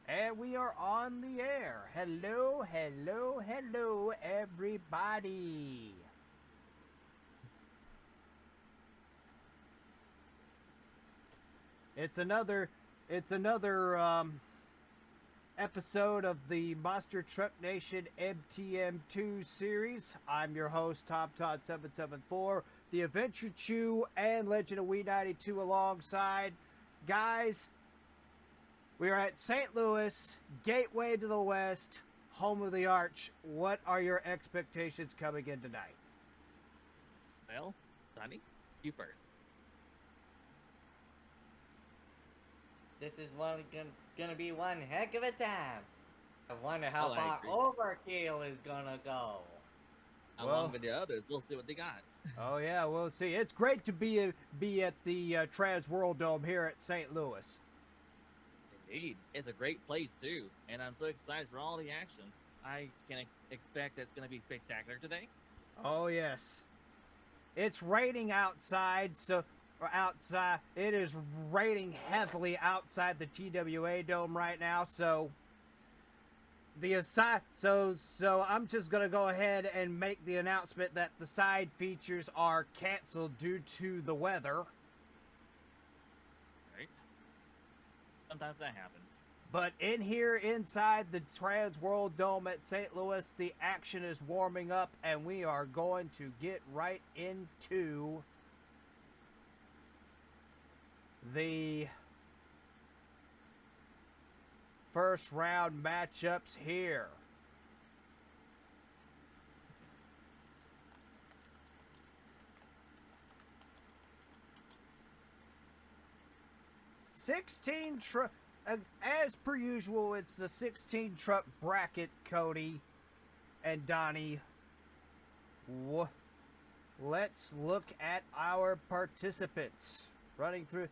And we are on the air. Hello, hello, hello, everybody. It's another, it's another episode of the Monster Truck Nation M.T.N 2 series. I'm your host, Tom Todd 774, the Adventure Chew and Legend of Wee 92 alongside. Guys, we are at St. Louis, gateway to the West, home of the Arch. What are your expectations coming in tonight? Well, Sonny, you first. This is gonna be one heck of a time. I wonder how I far agree. Overkill is gonna go. Along with the others, we'll see what they got. Oh yeah, we'll see. It's great to be at the Transworld Dome here at St. Louis. Indeed, it's a great place too, and I'm so excited for all the action. I can expect it's going to be spectacular today. Oh yes, it's raining outside, it is raining heavily outside the TWA Dome right now. So I'm just gonna go ahead and make the announcement that the side features are canceled due to the weather. Right? Sometimes that happens. But in here, inside the Transworld Dome at St. Louis, the action is warming up, and we are going to get right into the first round matchups here. As per usual, it's the 16 truck bracket, Cody and Donnie. Let's look at our participants running through,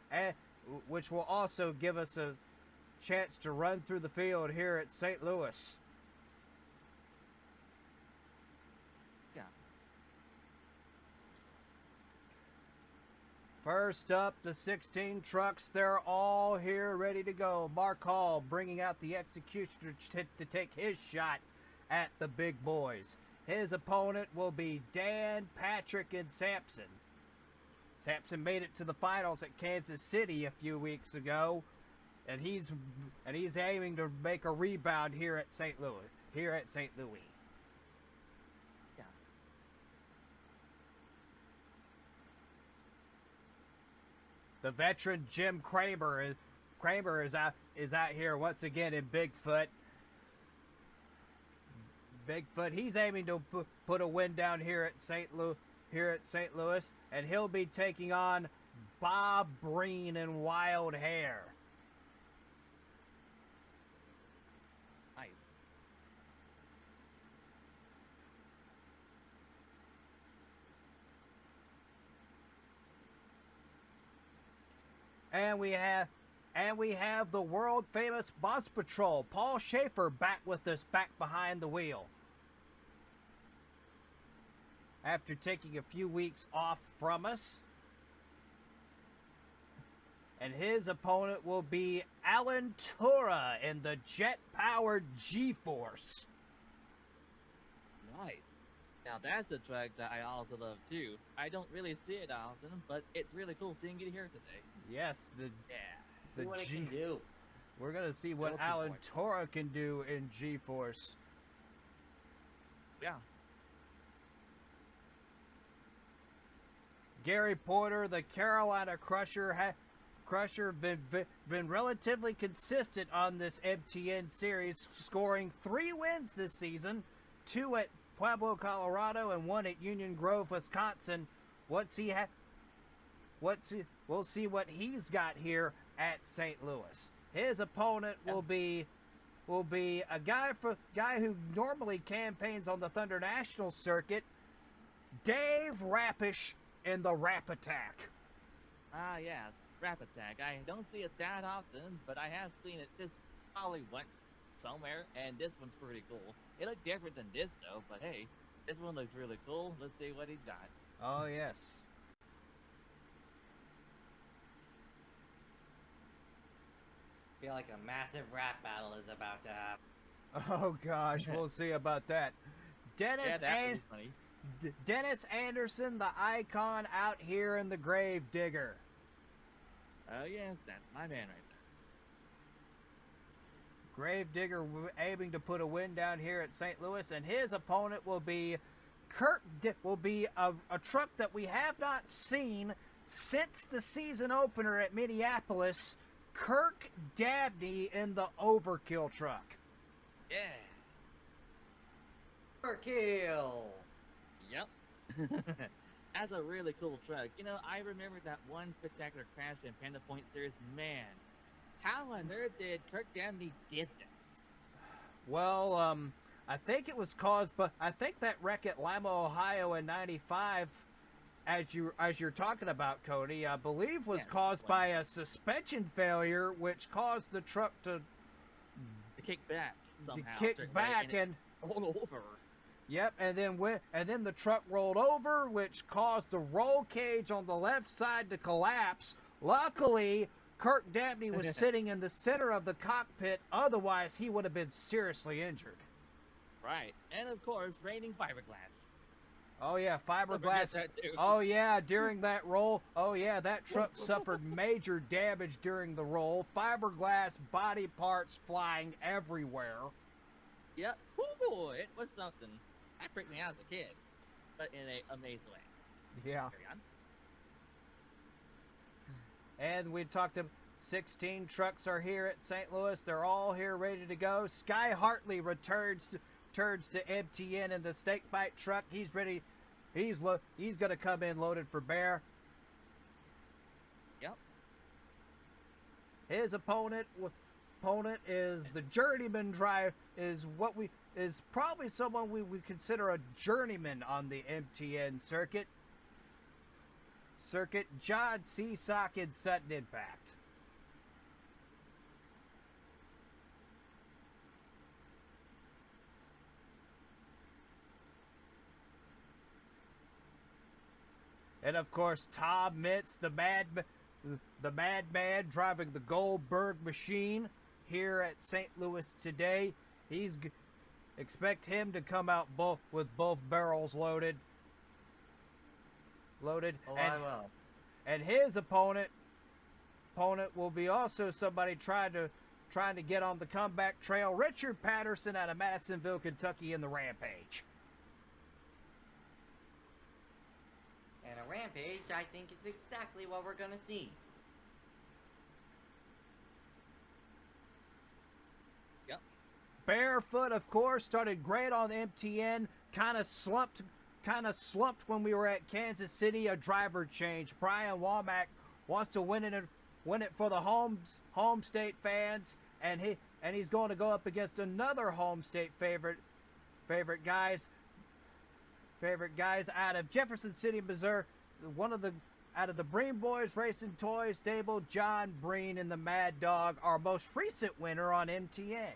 which will also give us a chance to run through the field here at St. Louis. Yeah. First up, the 16 trucks. They're all here ready to go. Mark Hall bringing out the executioner to take his shot at the big boys. His opponent will be Dan, Patrick, and Sampson. Sampson made it to the finals at Kansas City a few weeks ago, and he's aiming to make a rebound here at St. Louis. Yeah. The veteran Jim Kramer is out here once again in Bigfoot. He's aiming to put a win down here at St. Louis, and he'll be taking on Bob Breen and Wild Hair. Nice. And we have the world famous Bus Patrol, Paul Schaefer, back with us, back behind the wheel. After taking a few weeks off from us. And his opponent will be Alan Tura in the jet-powered G-Force. Nice. Now that's a track that I also love too. I don't really see it often, but it's really cool seeing it here today. Yes, the See what it can do. We're gonna see what Melting Alan point. Tura can do in G-Force. Yeah. Gary Porter, the Carolina Crusher, been relatively consistent on this M.T.N series, scoring 3 wins this season, 2 at Pueblo, Colorado, and 1 at Union Grove, Wisconsin. We'll see what he's got here at St. Louis. His opponent will be a guy who normally campaigns on the Thunder National circuit, Dave Rappish in the Rap Attack. Ah, yeah. Rap Attack. I don't see it that often, but I have seen it just probably once somewhere, and this one's pretty cool. It looked different than this, though, but hey, this one looks really cool. Let's see what he's got. Oh, yes. feel like a massive rap battle is about to happen. Oh gosh, we'll see about that. Yeah, Dennis that would and be funny. Dennis Anderson, the icon out here in the Grave Digger. Oh yes, that's my man right there. Gravedigger aiming to put a win down here at St. Louis, and his opponent will be a truck that we have not seen since the season opener at Minneapolis. Kirk Dabney in the Overkill truck. Yeah. Overkill! Yep. That's a really cool truck. You know, I remember that one spectacular crash in Panda Point Series. Man, how on earth did Kirk Dabney did that? Well, I think it was caused, but I think that wreck at Lima, Ohio in '95, as you're talking about, Cody, I believe was caused by a suspension failure, which caused the truck to kick back somehow. kick back and all over. Yep, and then the truck rolled over, which caused the roll cage on the left side to collapse. Luckily, Kirk Dabney was sitting in the center of the cockpit, otherwise he would have been seriously injured. Right, and of course, raining fiberglass. Oh yeah, Don't forget fiberglass. that, too. Oh yeah, during that roll. Oh yeah, that truck suffered major damage during the roll. Fiberglass body parts flying everywhere. Yep. Oh boy, it was something. That freaked me out as a kid, but in an amazed way. Yeah. Carry on. And we talked to 16 trucks are here at St. Louis. They're all here ready to go. Sky Hartley returns to M.T.N in the snake bite truck. He's ready. He's going to come in loaded for bear. Yep. His opponent is the journeyman drive. Is probably someone we would consider a journeyman on the M.T.N circuit. John Seasock in Sudden Impact. And of course, Tom Mintz, the madman driving the Goldberg machine here at St. Louis today. Expect him to come out with both barrels loaded. Oh, I will. And his opponent will be also somebody trying to get on the comeback trail. Richard Patterson out of Madisonville, Kentucky in the Rampage. And a Rampage, I think, is exactly what we're gonna see. Yep. Barefoot, of course, started great on M.T.N. Kind of slumped when we were at Kansas City. A driver change. Brian Womack wants to win it for the home state fans, and he's going to go up against another home state favorite guys out of Jefferson City, Missouri. Out of the Breen Boys Racing Toys stable, John Breen and the Mad Dog, our most recent winner on M.T.N.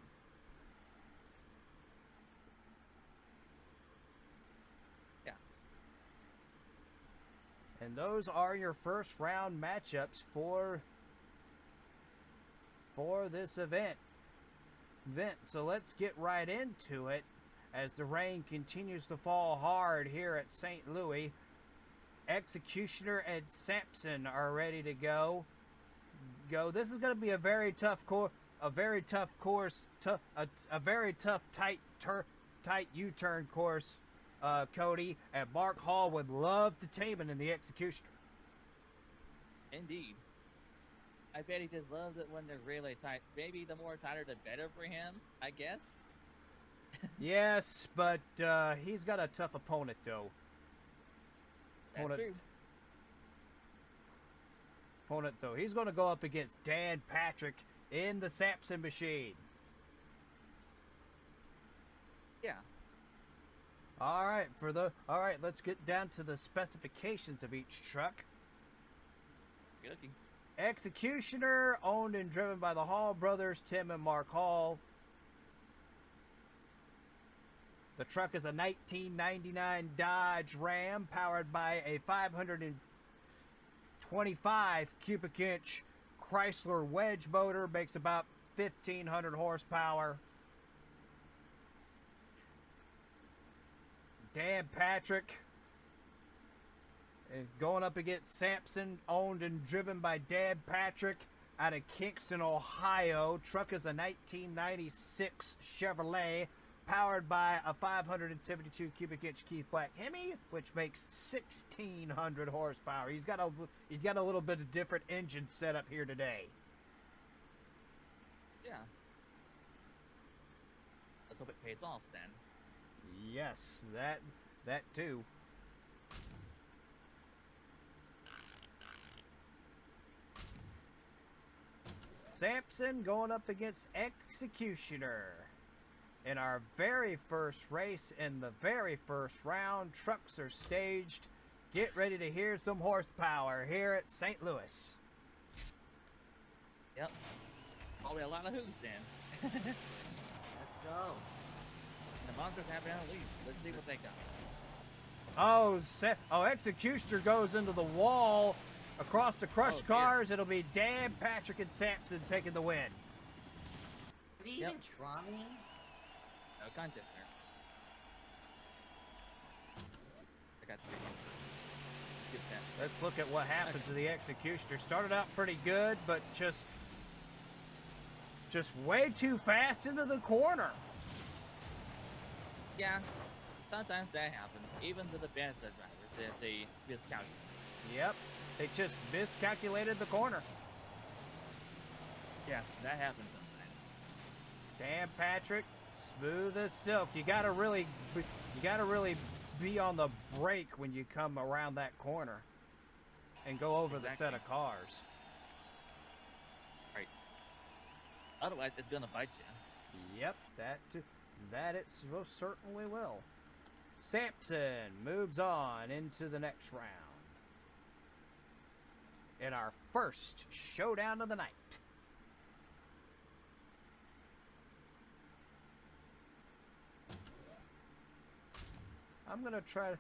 Yeah. And those are your first round matchups for this event. So let's get right into it as the rain continues to fall hard here at St. Louis. Executioner and Sampson are ready to go. This is going to be a very tough course, a very tough tight U-turn course, Cody, and Mark Hall would love to tame it in the Executioner. Indeed. I bet he just loves it when they're really tight. Maybe the more tighter, the better for him, I guess. Yes, but he's got a tough opponent, though. That's true. Opponent, though. He's going to go up against Dan Patrick in the Sampson machine. Yeah. All right, let's get down to the specifications of each truck. Good looking. Executioner, owned and driven by the Hall brothers, Tim and Mark Hall. The truck is a 1999 Dodge Ram powered by a 525 cubic inch Chrysler Wedge motor. Makes about 1,500 horsepower. Dan Patrick going up against Sampson, owned and driven by Dan Patrick out of Kingston, Ohio. Truck is a 1996 Chevrolet, powered by a 572 cubic inch Keith Black Hemi, which makes 1,600 horsepower. He's got a little bit of different engine setup here today. Yeah. Let's hope it pays off then. Yes, that too. Sampson going up against Executioner. In our very first race, in the very first round, trucks are staged. Get ready to hear some horsepower here at St. Louis. Yep. Probably a lot of hooves then. Let's go. The monsters have been unleashed. Let's see what they got. Executioner goes into the wall across the crushed dear. cars. It'll be Dan, Patrick, and Sampson taking the win. Is he even trying? No contest there. I got 3 minutes. Get that. Let's look at what happened to the Executioner. Started out pretty good, but just way too fast into the corner. Yeah. Sometimes that happens, even to the best of drivers, if they miscalculate. Yep, they just miscalculated the corner. Yeah, that happens sometimes. Dan Patrick, smooth as silk. You gotta really be on the brake when you come around that corner and go over the set of cars. Right. Otherwise, it's gonna bite you. Yep, that it most certainly will. Sampson moves on into the next round in our first showdown of the night. I'm gonna try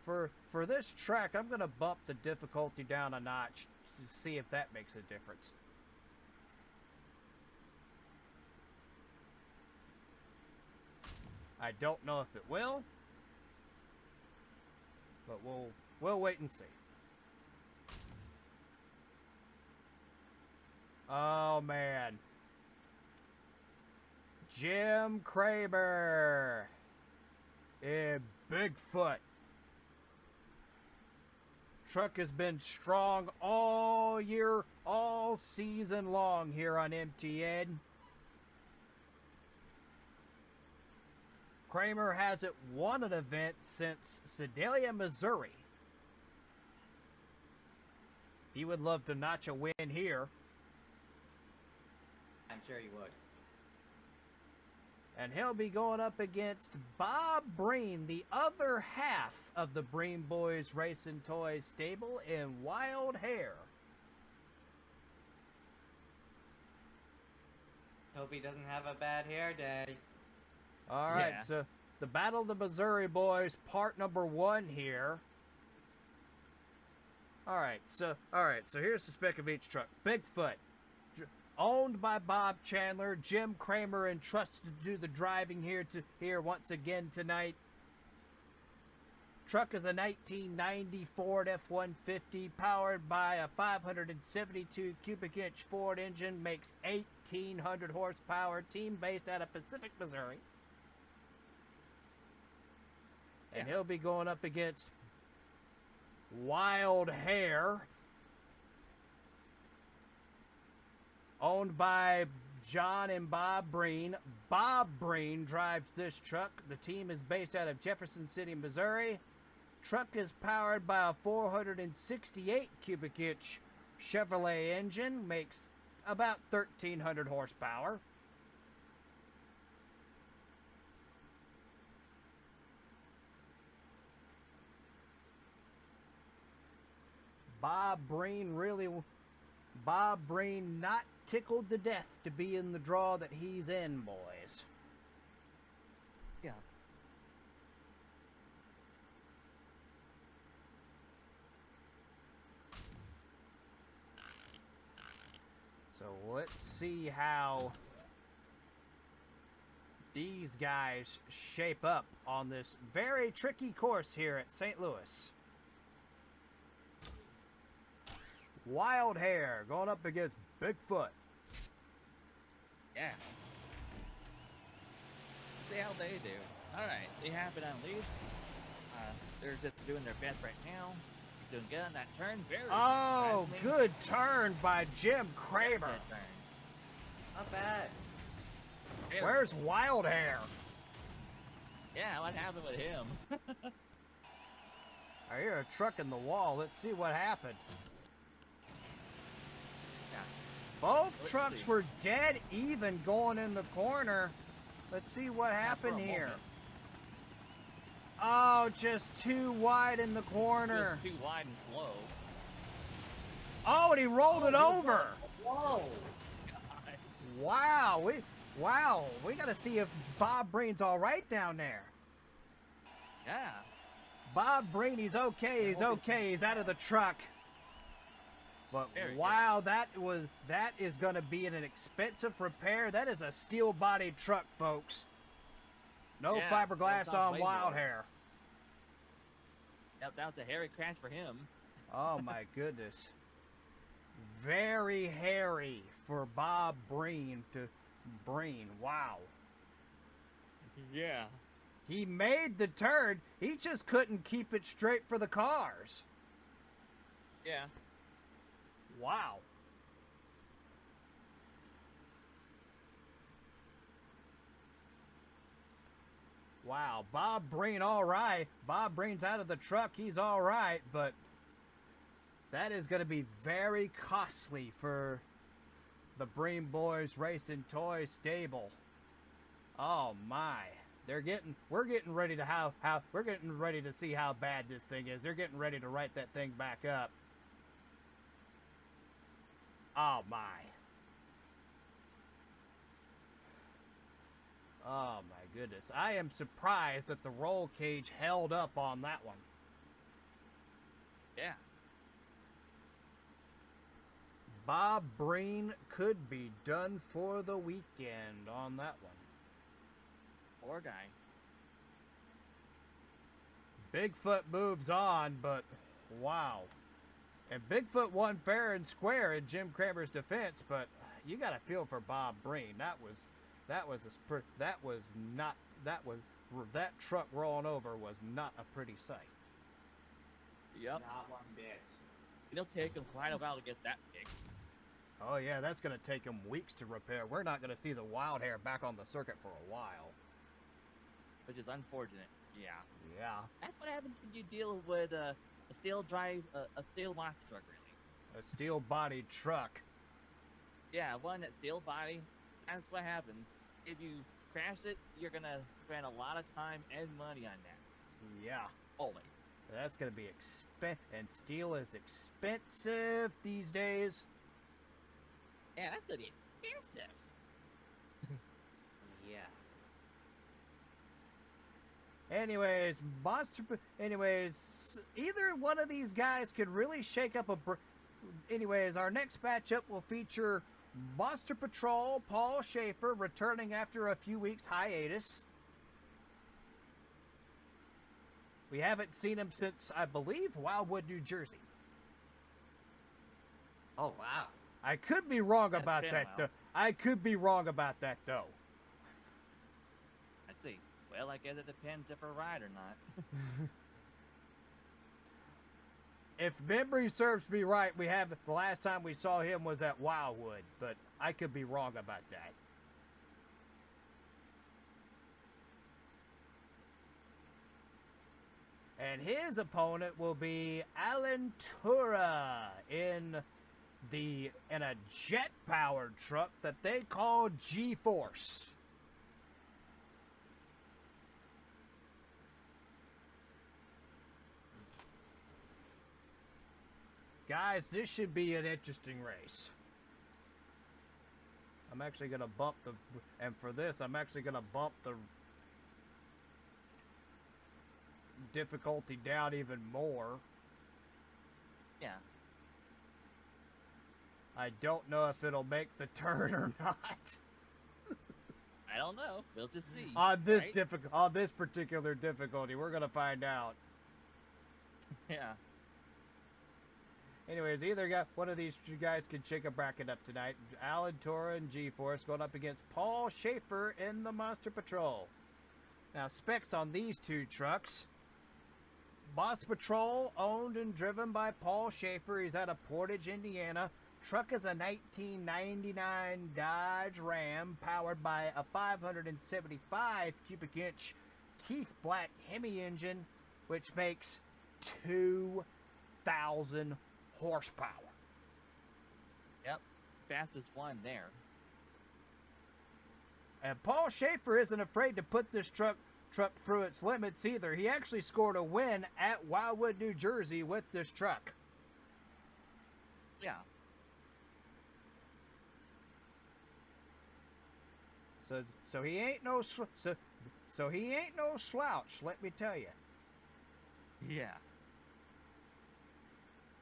for this track. I'm gonna bump the difficulty down a notch to see if that makes a difference. I don't know if it will, but we'll wait and see. Oh man, Jim Kramer in Bigfoot. Truck has been strong all year, all season long here on M.T.N. Kramer hasn't won an event since Sedalia, Missouri. He would love to notch a win here. I'm sure he would. And he'll be going up against Bob Breen, the other half of the Breen Boys Racing Toys stable, in Wild Hair. Hope he doesn't have a bad hair day. All right, Yeah. so the Battle of the Missouri Boys, part number 1 here. All right, so here's the spec of each truck. Bigfoot, owned by Bob Chandler. Jim Kramer entrusted to do the driving here once again tonight. Truck is a 1990 Ford F-150 powered by a 572 cubic inch Ford engine, makes 1,800 horsepower. Team based out of Pacific, Missouri. And he'll be going up against Wild Hair, owned by John and Bob Breen. Bob Breen drives this truck. The team is based out of Jefferson City, Missouri. Truck is powered by a 468 cubic inch Chevrolet engine, makes about 1,300 horsepower. Bob Breen not tickled to death to be in the draw that he's in, boys. Yeah. So let's see how these guys shape up on this very tricky course here at St. Louis. Wild Hair going up against Bigfoot. Yeah. Let's see how they do. Alright, they have it unleashed. They're just doing their best right now. He's doing good on that turn. Very Oh, surprisingly. good turn by Jim Very Kramer. good turn. Not bad. Very Where's good. Wild Hair? Yeah, what happened with him? I hear a truck in the wall. Let's see what happened. Yeah. Both Let's trucks see. were dead even going in the corner. Let's see what Yeah, for a happened here. moment. Oh, just too wide in the It corner. was too wide and slow. Oh, and he rolled it over. Whoa! Gosh. Wow, we got to see if Bob Breen's all right down there. Yeah. Bob Breen, he's okay, he's okay, he's out of the truck. But Very good. wow, that is going to be an expensive repair. That is a steel-bodied truck, folks. No Yeah, fiberglass that sounds on way Wild more. Hair. Yep, that was a hairy crash for him. Oh my goodness. Very hairy for Bob Breen to Breen. Wow. Yeah. He made the turn. He just couldn't keep it straight for the cars. Yeah. Wow. Wow, Bob Breen all right. Bob Breen's out of the truck. He's all right, but that is going to be very costly for the Breen Boys Racing Toy Stable. Oh my. We're getting ready to we're getting ready to see how bad this thing is. They're getting ready to write that thing back up. Oh my. Oh my goodness. I am surprised that the roll cage held up on that one. Yeah. Bob Breen could be done for the weekend on that one. Poor guy. Bigfoot moves on, but wow. And Bigfoot won fair and square in Jim Kramer's defense, but you got to feel for Bob Breen. That truck rolling over was not a pretty sight. Yep. Not one bit. It'll take him quite a while to get that fixed. Oh yeah, that's going to take him weeks to repair. We're not going to see the Wild Hair back on the circuit for a while. Which is unfortunate. Yeah. Yeah, That's what happens when you deal with a steel monster truck, really. a steel-bodied truck. Yeah, one that's steel body. That's what happens. If you crash it, you're gonna spend a lot of time and money on that. Yeah, Always. that's going to be and steel is expensive these days. Yeah, that's gonna be expensive. Yeah. Anyways, either one of these guys could really shake up anyways, our next matchup will feature Monster Patrol Paul Schaefer returning after a few weeks hiatus. We haven't seen him since, I believe, Wildwood, New Jersey. Oh wow. I could be wrong That's about been a that, while. though. I could be wrong about that, though. I see. Well, I guess it depends if we're right or not. If memory serves me right, the last time we saw him was at Wildwood, but I could be wrong about that. And his opponent will be Alan Tura in a jet-powered truck that they call G-Force. Guys, this should be an interesting race. I'm actually going to bump and for this, I'm actually going to bump the difficulty down even more. Yeah. I don't know if it'll make the turn or not. I don't know. We'll just see. On this right? on this particular difficulty, we're gonna find out. Yeah. Anyways, one of these two guys can shake a bracket up tonight. Alan Tora and G-Force going up against Paul Schaefer in the Monster Patrol. Now, specs on these two trucks. Monster Patrol, owned and driven by Paul Schaefer. He's out of Portage, Indiana. Truck is a 1999 Dodge Ram powered by a 575 cubic inch Keith Black Hemi engine, which makes 2,000 horsepower. Yep. Fastest one there. And Paul Schaefer isn't afraid to put this truck through its limits either. He actually scored a win at Wildwood, New Jersey with this truck. Yeah. So he ain't no he ain't no slouch, let me tell you. Yeah.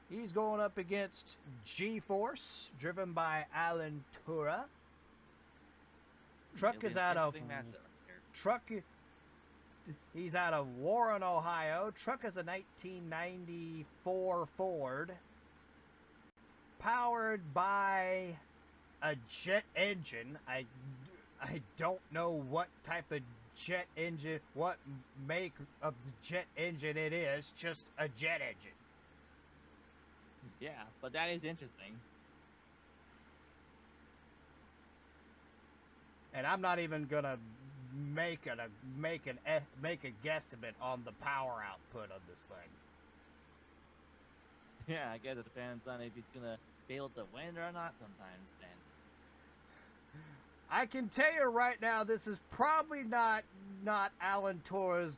He's going up against G-Force, driven by Alan Tura. Truck It'll be is an out of interesting matchup here. truck. He's out of Warren, Ohio. Truck is a 1994 Ford, powered by a jet engine. I don't know what type of jet engine, what make of the jet engine it is. Just a jet engine. Yeah, but that is interesting. And I'm not even gonna make a guesstimate on the power output of this thing. Yeah, I guess it depends on if he's gonna be able to win or not sometimes then. I can tell you right now, this is probably not Alan Tora's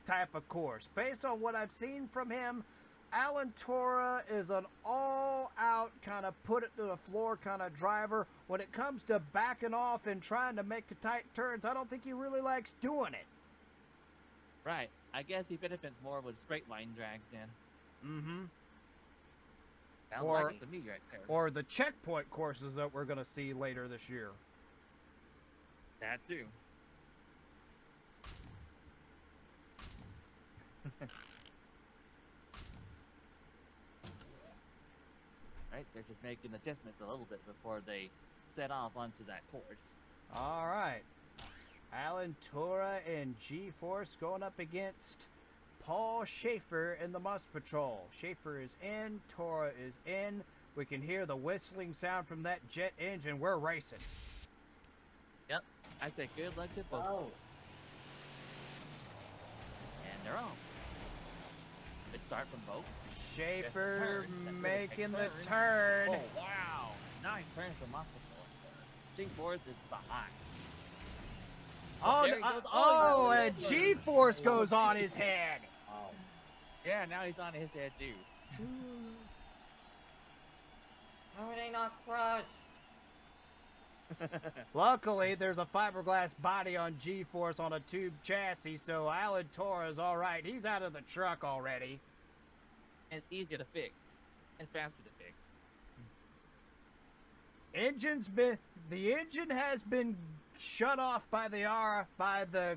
type of course. Based on what I've seen from him, Alan Tora is an all-out kind of put it to the floor kind of driver. When it comes to backing off and trying to make tight turns, I don't think he really likes doing it. Right. I guess he benefits more with straight line drags then. Mm-hmm. Sounds Or- like it to me right there. Or the checkpoint courses that we're going to see later this year. That too. Right, they're just making adjustments a little bit before they set off onto that course. All right. Alan Tora and G-Force going up against Paul Schaefer in the Monster Patrol. Schaefer is in, Tora is in. We can hear the whistling sound from that jet engine. We're racing. Yep, I say good luck to both. Oh, And they're off. Good start from both. Schaefer Just a turn. making the Good turn. Oh, wow. Nice turn from Monster Patrol. G-Force is behind. Oh, there he goes. oh, He's and over. G-Force goes on his head. oh. Yeah, now he's on his head too. How are they not crushed? Luckily, there's a fiberglass body on G-Force on a tube chassis, so Alan Tora is all right. He's out of the truck already. And it's easier to fix. And faster to fix. The engine has been shut off by the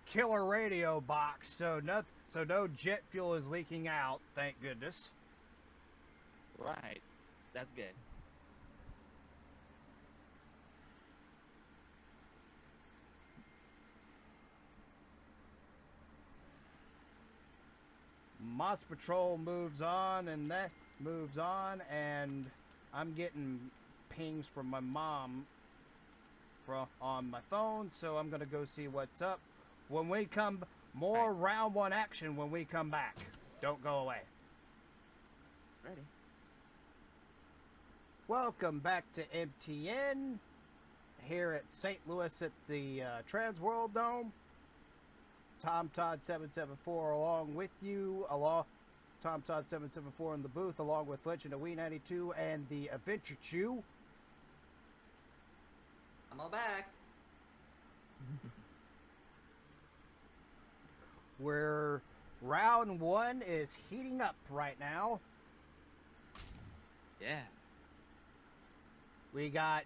killer radio box, so no jet fuel is leaking out, thank goodness. Right. That's good. Monster Patrol moves on, and that moves on, and I'm getting pings from my mom on my phone, so I'm gonna go see what's up. When we come, more round one action when we come back. Don't go away. Ready. Welcome back to M.T.N. here at St. Louis at the Transworld Dome. Tom Todd 774 along with you. Tom Todd 774 in the booth along with Legend of Wee 92 and the Adventure Chew. I'm all back. Where round one is heating up right now. Yeah. We got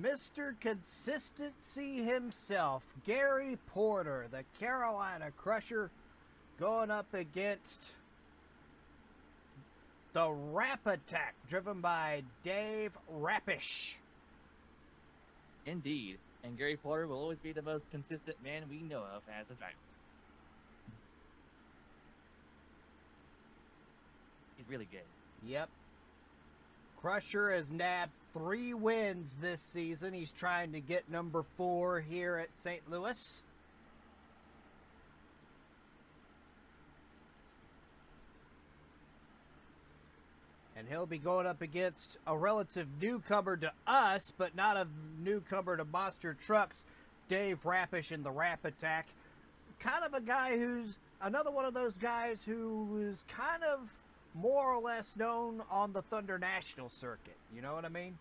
Mr. Consistency himself, Gary Porter, the Carolina Crusher, going up against the Rap Attack, driven by Dave Rappish. Indeed. And Gary Porter will always be the most consistent man we know of as a driver. He's really good. Yep. Crusher has nabbed 3 wins this season. He's trying to get number 4 here at St. Louis. And he'll be going up against a relative newcomer to us, but not a newcomer to Monster Trucks, Dave Rappish in the Rap Attack. Kind of a guy who's another one of those guys who is kind of more or less known on the Thunder National circuit. You know what I mean?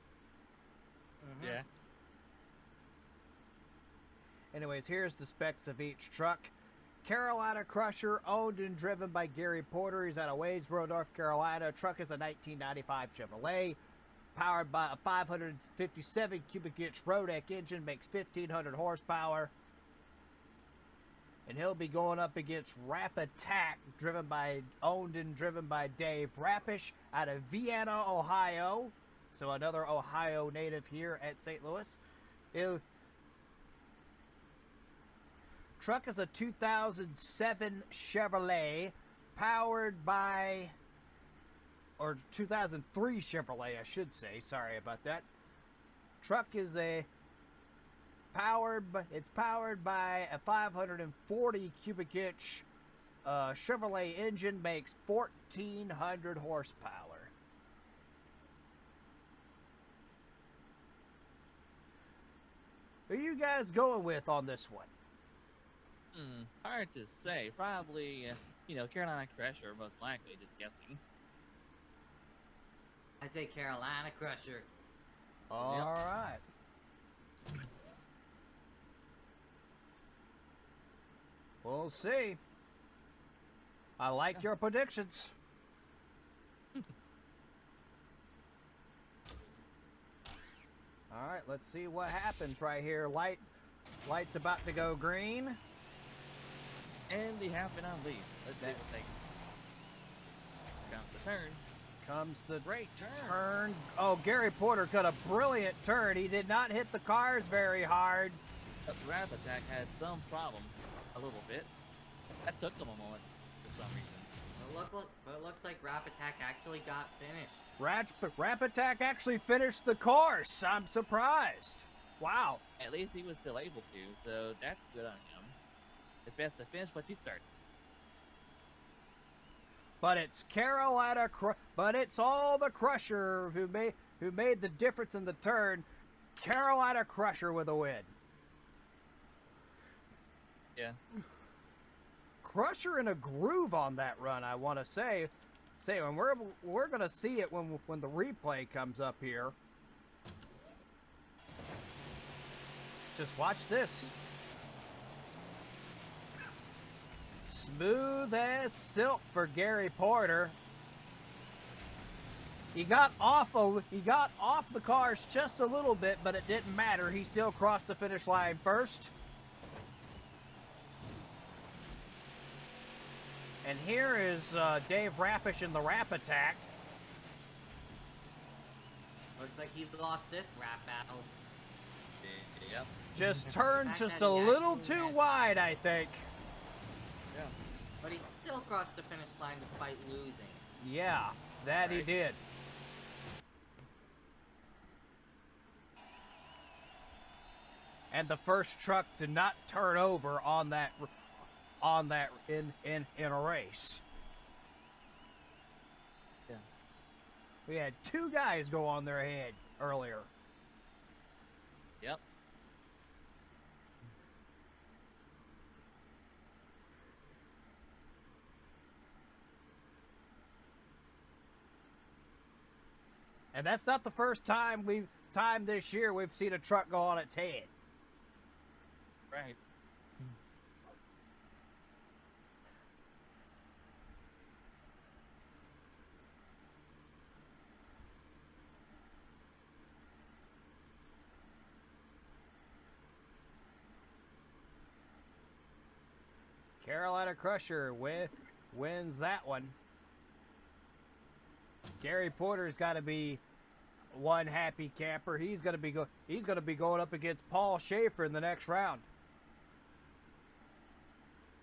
Mm-hmm. Yeah. Anyways, here's the specs of each truck. Carolina Crusher, owned and driven by Gary Porter. He's out of Wadesboro, North Carolina. Truck is a 1995 Chevrolet, powered by a 557 cubic inch Rodeck engine, makes 1,500 horsepower. And he'll be going up against Rap Attack, owned and driven by Dave Rappish, out of Vienna, Ohio. So another Ohio native here at St. Louis. Truck is a 2007 Chevrolet, powered by, or 2003 Chevrolet, I should say. Sorry about that. Truck is it's powered by a 540 cubic inch Chevrolet engine, makes 1,400 horsepower. Who are you guys going with on this one? Hard to say. Probably, Carolina Crusher, most likely, just guessing. I'd say Carolina Crusher. All right. We'll see. I like your predictions. All right, let's see what happens right here. Light's about to go green. And they have been unleashed. Let's see what they... Comes the turn. Comes the Great turn. turn. Oh, Gary Porter cut a brilliant turn. He did not hit the cars very hard. But Rap Attack had some problem, a little bit. That took him a moment for some reason. But it looks like Rap Attack actually got finished. Rap Attack actually finished the course. I'm surprised. Wow. At least he was still able to, so that's good on him. It's best to finish what you start. But it's but it's all the Crusher who made the difference in the turn. Carolina Crusher with a win. Yeah. Crusher in a groove on that run, I want to say. And we're gonna see it when the replay comes up here. Just watch this. Smooth as silk for Gary Porter. He got off the cars just a little bit, but it didn't matter. He still crossed the finish line first. And here is Dave Rappish in the Rap Attack. Looks like he lost this rap battle. Yep. Just turned just a little too wide, I think. Yeah. But he still crossed the finish line despite losing. Yeah, that he Right. did. And the first truck to not turn over on that in a race. Yeah. We had 2 guys go on their head earlier. Yep. And that's not the first time this year we've seen a truck go on its head. Right. Carolina Crusher wins that one. Gary Porter's got to be one happy camper. He's going to be going up against Paul Schaefer in the next round.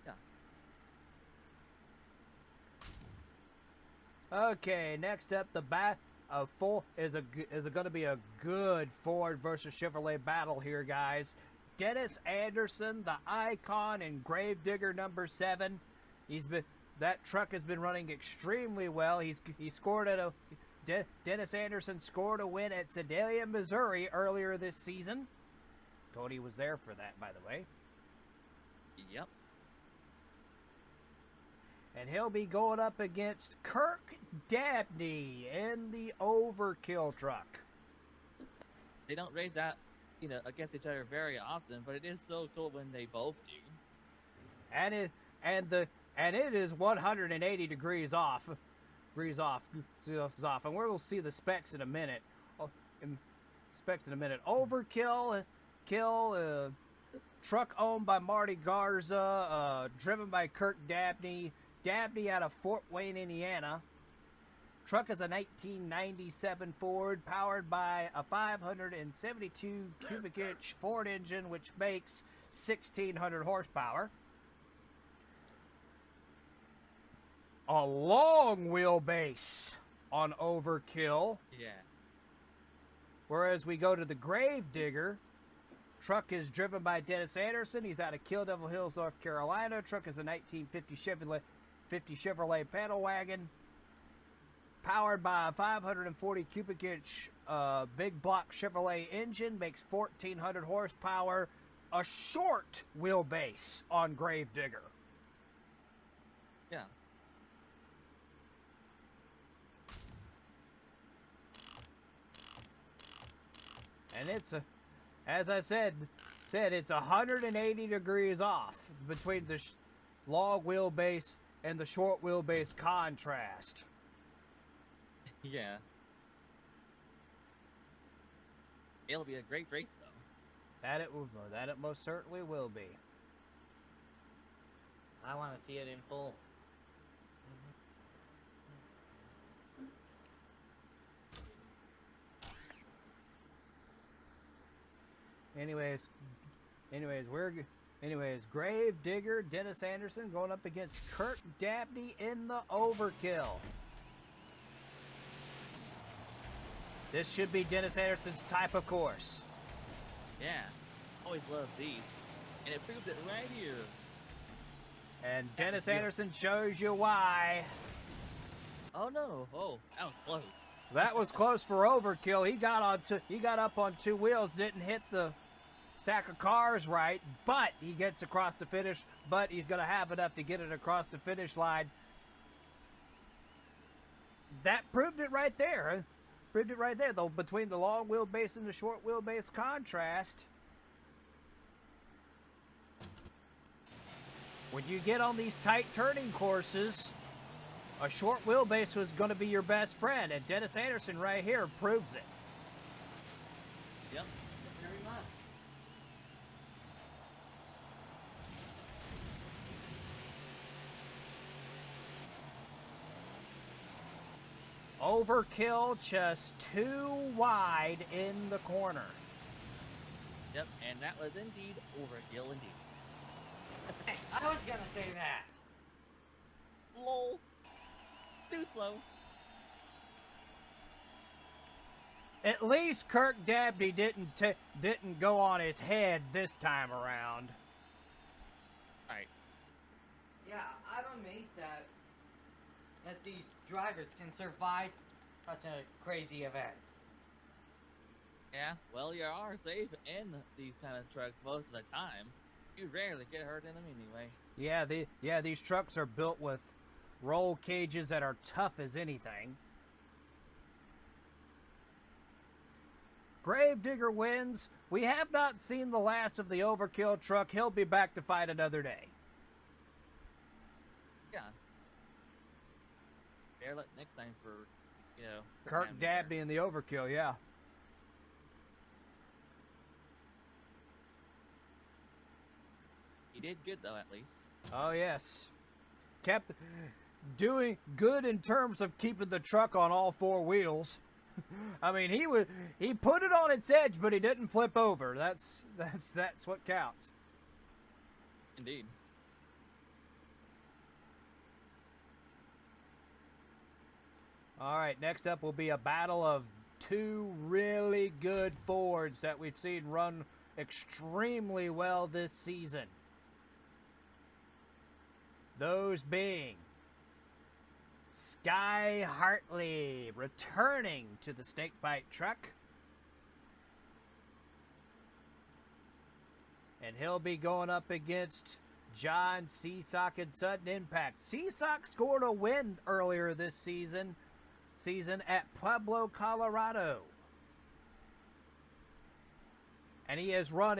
Yeah. Okay, next up, the is going to be a good Ford versus Chevrolet battle here, guys. Dennis Anderson, the icon and Gravedigger number 7. That truck has been running extremely well. He scored Dennis Anderson scored a win at Sedalia, Missouri earlier this season. Tony was there for that, by the way. Yep. And he'll be going up against Kirk Dabney in the Overkill truck. They don't race that, against each other very often, but it is so cool when they both do. And it is 180 degrees off. And we'll see the specs in a minute. Overkill, truck owned by Marty Garza, driven by Kirk Dabney. Dabney out of Fort Wayne, Indiana. Truck is a 1997 Ford, powered by a 572 cubic inch Ford engine, which makes 1,600 horsepower. A long wheelbase on Overkill. Yeah. Whereas we go to the Gravedigger. Truck is driven by Dennis Anderson. He's out of Kill Devil Hills, North Carolina. Truck is a 1950 Chevrolet panel wagon, powered by a 540 cubic inch big block Chevrolet engine, makes 1,400 horsepower. A short wheelbase on Gravedigger. Yeah. And it's as I said it's 180 degrees off between the long wheelbase and the short wheelbase contrast. Yeah. It'll be a great race, though. That it most certainly will be. I want to see it in full. Anyways, Gravedigger, Dennis Anderson going up against Kirk Dabney in the Overkill. This should be Dennis Anderson's type of course. Yeah. Always loved these. And it proves it right here. And Dennis Anderson shows you why. Oh no. Oh, that was close. That was close for Overkill. He got up on two wheels, didn't hit the stack of cars right, but he gets across the finish, but he's going to have enough to get it across the finish line. That proved it right there. Proved it right there, though, between the long wheelbase and the short wheelbase contrast. When you get on these tight turning courses, a short wheelbase was going to be your best friend, and Dennis Anderson right here proves it. Yep. Very much. Overkill just too wide in the corner. Yep, and that was indeed overkill indeed. Hey, I was gonna say that. Lol. Too slow. At least Kirk Dabney didn't go on his head this time around. Alright. Yeah, I'm amazed that these drivers can survive such a crazy event. Yeah, well, you are safe in these kind of trucks most of the time. You rarely get hurt in them anyway. Yeah, these trucks are built with roll cages that are tough as anything. Gravedigger wins. We have not seen the last of the Overkill truck. He'll be back to fight another day. Yeah. Bear luck next time for, Kirk Dabney and the Overkill, yeah. He did good, though, at least. Oh, yes. Kept doing good in terms of keeping the truck on all four wheels. I mean, he put it on its edge, but he didn't flip over. That's what counts. Indeed. All right, next up will be a battle of two really good Fords that we've seen run extremely well this season. Those being Sky Hartley returning to the Snakebite truck. And he'll be going up against John Seasock and Sudden Impact. Seasock scored a win earlier this season at Pueblo, Colorado. And he's run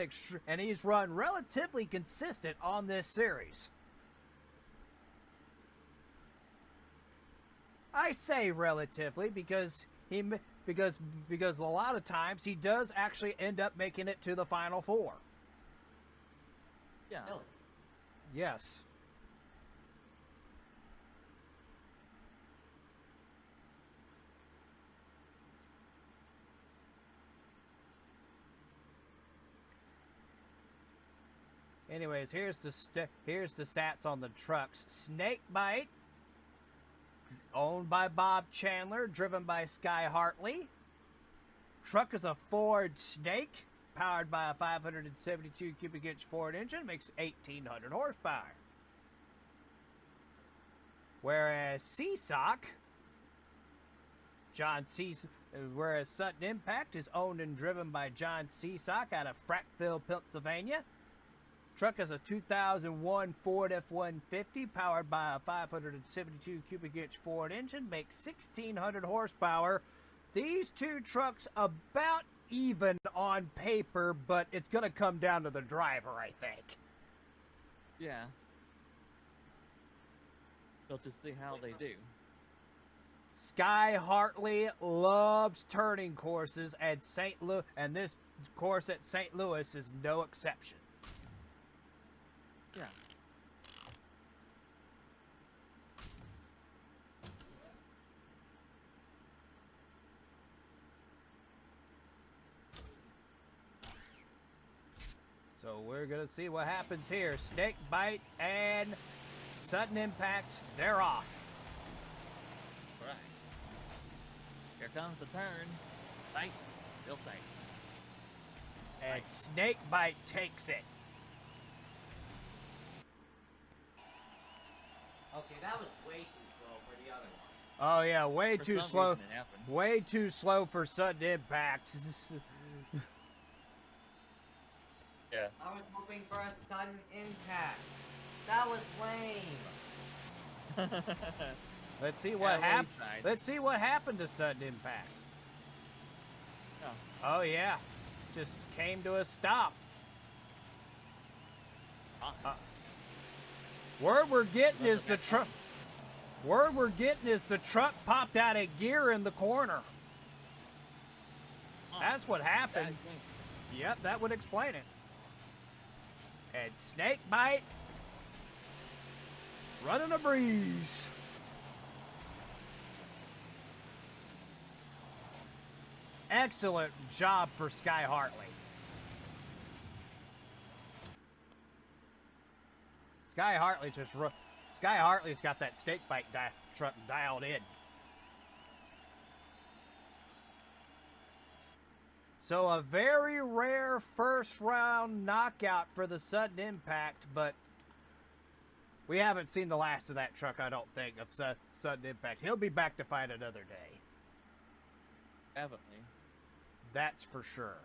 relatively consistent on this series. I say relatively because a lot of times he does actually end up making it to the Final Four. Yeah. Really? Yes. Anyways, here's the stats on the trucks. Snakebite, owned by Bob Chandler, driven by Sky Hartley. Truck is a Ford Snake, powered by a 572 cubic inch Ford engine, makes 1,800 horsepower. Whereas whereas Sudden Impact is owned and driven by John Seasock out of Frackville, Pennsylvania. Truck is a 2001 Ford F-150 powered by a 572 cubic inch Ford engine, makes 1,600 horsepower. These two trucks about even on paper, but it's going to come down to the driver, I think. Yeah. We'll just see how they do. Sky Hartley loves turning courses at and this course at St. Louis is no exception. Yeah. So we're going to see what happens here. Snakebite and Sudden Impact, they're off. Right. Here comes the turn. Tight. Real tight. And Snakebite takes it. Okay, that was way too slow for the other one. Oh yeah, way For too some slow. reason it happened. Way too slow for Sudden Impact. Yeah. I was hoping for a sudden impact. That was lame. Let's see what Yeah, happened. we tried. Let's see what happened to Sudden Impact. Oh. Oh yeah, just came to a stop. Word we're getting is the truck. Word we're getting is the truck popped out of gear in the corner. That's what happened. Yep, that would explain it. And Snakebite running a breeze. Excellent job for Sky Hartley. Sky Hartley's got that Snakebite truck dialed in. So a very rare first round knockout for the Sudden Impact, but we haven't seen the last of that truck, I don't think, of Sudden Impact. He'll be back to fight another day. Definitely. That's for sure.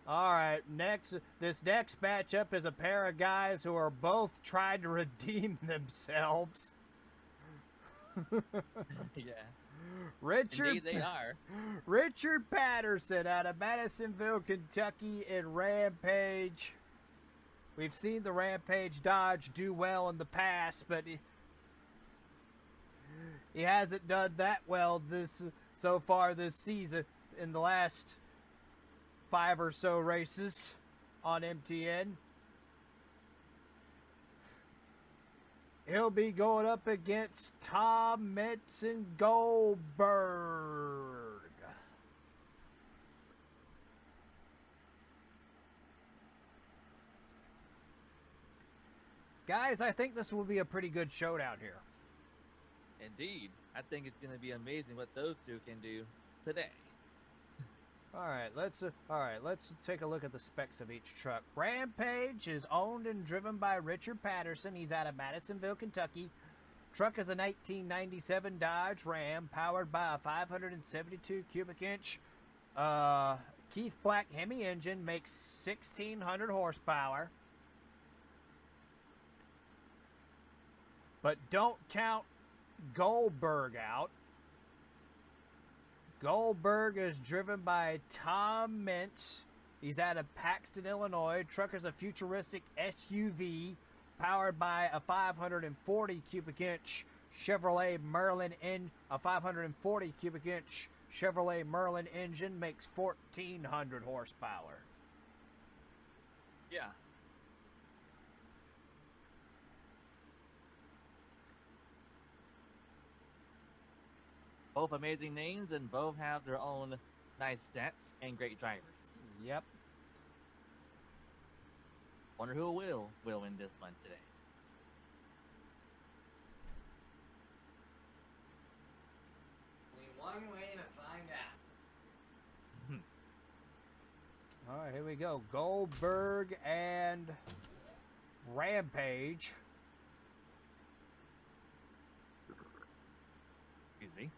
All right, this next matchup is a pair of guys who are both trying to redeem themselves. Yeah. Richard, Indeed, they are. Richard Patterson out of Madisonville, Kentucky in Rampage. We've seen the Rampage Dodge do well in the past, but he hasn't done that well so far this season in the last 5 or so races on M.T.N. He'll be going up against Tom Metzen Goldberg. Guys, I think this will be a pretty good showdown here. Indeed. I think it's going to be amazing what those two can do today. All right, let's take a look at the specs of each truck. Rampage is owned and driven by Richard Patterson. He's out of Madisonville, Kentucky. Truck is a 1997 Dodge Ram powered by a 572 cubic inch Keith Black Hemi engine. Makes 1,600 horsepower. But don't count Goldberg out. Goldberg is driven by Tom Mintz. He's out of Paxton, Illinois. Truck is a futuristic SUV powered by a 540 cubic inch Chevrolet Merlin a 540 cubic inch Chevrolet Merlin engine. Makes 1,400 horsepower. Yeah. Both amazing names, and both have their own nice stats and great drivers. Yep. Wonder who will win this one today. Only one way to find out. All right, here we go. Goldberg and Rampage. Excuse me.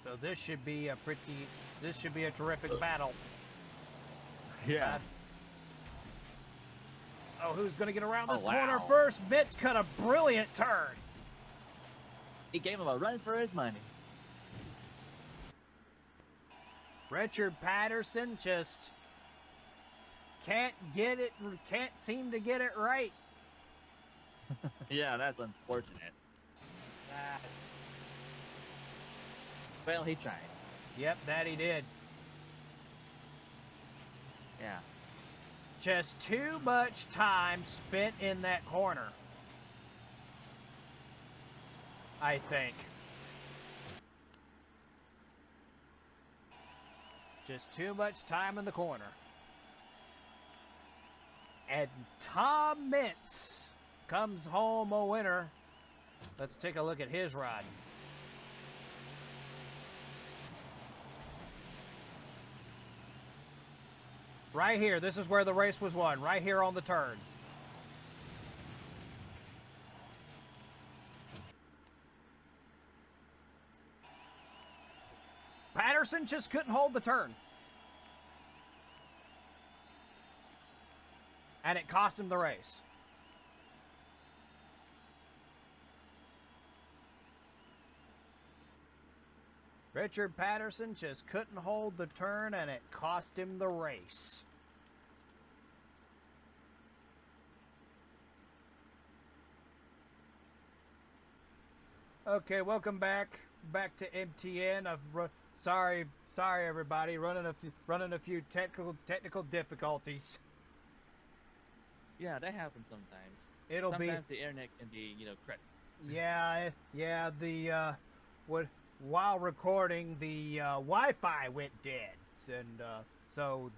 So this should be a terrific battle. Yeah. Who's going to get around this Oh, corner wow. first? Mitz cut a brilliant turn. He gave him a run for his money. Richard Patterson just can't seem to get it right. Yeah, that's unfortunate. Well, he tried. Yep, that he did. Yeah. Just too much time spent in that corner, I think. Just too much time in the corner. And Tom Mintz comes home a winner. Let's take a look at his ride. Right here, this is where the race was won, right here on the turn. Patterson just couldn't hold the turn. And it cost him the race. Richard Patterson just couldn't hold the turn, and it cost him the race. Okay, welcome back to M.T.N. Sorry everybody, running a few technical difficulties. Yeah, that happens sometimes. Sometimes the internet can be, crap. Yeah, while recording, the Wi-Fi went dead, and so